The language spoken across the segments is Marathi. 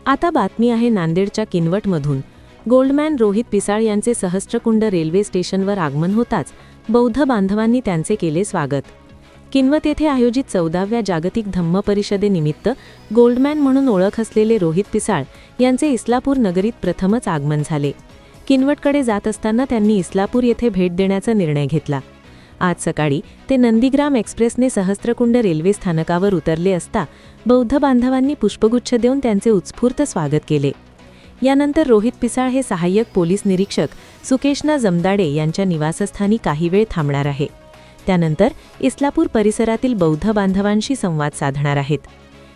आता बातमी आहे नांदेडच्या किनवटमधून। गोल्डमॅन रोहित पिसाळ यांचे सहस्त्रकुंड रेल्वे स्टेशनवर आगमन होताच बौद्ध बांधवांनी त्यांचे केले स्वागत। किनवट येथे आयोजित 14व्या जागतिक धम्म परिषदेनिमित्त गोल्डमॅन म्हणून ओळख असलेले रोहित पिसाळ यांचे इस्लापूर नगरीत प्रथमच आगमन झाले। किनवटकडे जात असताना त्यांनी इस्लापूर येथे भेट देण्याचा निर्णय घेतला। आज सकाळी ते नंदीग्राम एक्सप्रेसने सहस्त्रकुंड रेल्वे स्थानकावर उतरले असता बौद्ध बांधवांनी पुष्पगुच्छ देऊन त्यांचे उत्स्फूर्त स्वागत केले। यानंतर रोहित पिसाळ हे सहाय्यक पोलीस निरीक्षक सुकेशना जमदाडे यांच्या निवासस्थानी काही वेळ थांबणार आहे। त्यानंतर इस्लापूर परिसरातील बौद्ध बांधवांशी संवाद साधणार आहेत।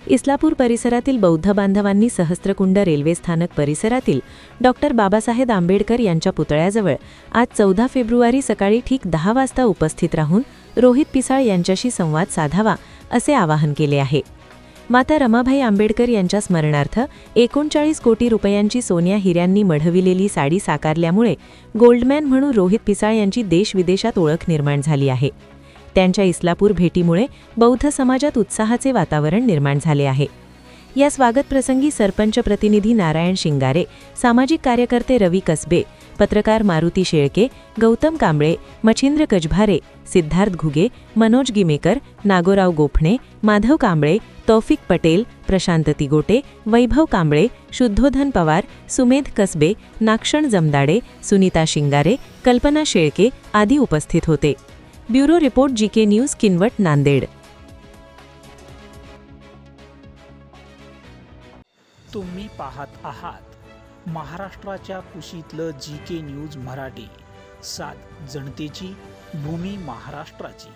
इस्लापूर परिसरातील बौद्ध बांधवांनी सहस्त्रकुंड रेल्वे स्थानक परिसरातील डॉक्टर बाबासाहेब आंबेडकर यांच्या पुतळ्याजवळ आज 14 फेब्रुवारी सकाळी ठीक 10 वाजता उपस्थित राहून रोहित पिसाळ यांच्याशी संवाद साधावा असे आवाहन केले आहे। माता रमाबाई आंबेडकर यांच्या स्मरणार्थ 39 कोटी रुपयांची सोन्या हिऱ्यांनी मढविलेली साडी साकारल्यामुळे गोल्डमॅन म्हणून रोहित पिसाळ यांची देश-विदेशात ओळख निर्माण झाली आहे। त्यांच्या इस्लापूर भेटीमुळे बौद्ध समाजात उत्साहाचे वातावरण निर्माण झाले आहे। या स्वागत प्रसंगी सरपंच प्रतिनिधी नारायण शिंगारे, सामाजिक कार्यकर्ते रवी कसबे, पत्रकार मारुती शेळके, गौतम कांबळे, मच्छिंद्र कजभारे, सिद्धार्थ घुगे, मनोज गिमेकर, नागोराव गोफणे, माधव कांबळे, तौफिक पटेल, प्रशांत तिगोटे, वैभव कांबळे, शुद्धोधन पवार, सुमेध कसबे, नाक्षण जमदाडे, सुनीता शिंगारे, कल्पना शेळके आदी उपस्थित होते। Bureau report GK news Kinwat Nanded. तुम्ही पाहत आहात महाराष्ट्राच्या कुशीतलं जीके न्यूज मराठी, सात जनतेची, भूमी महाराष्ट्राची।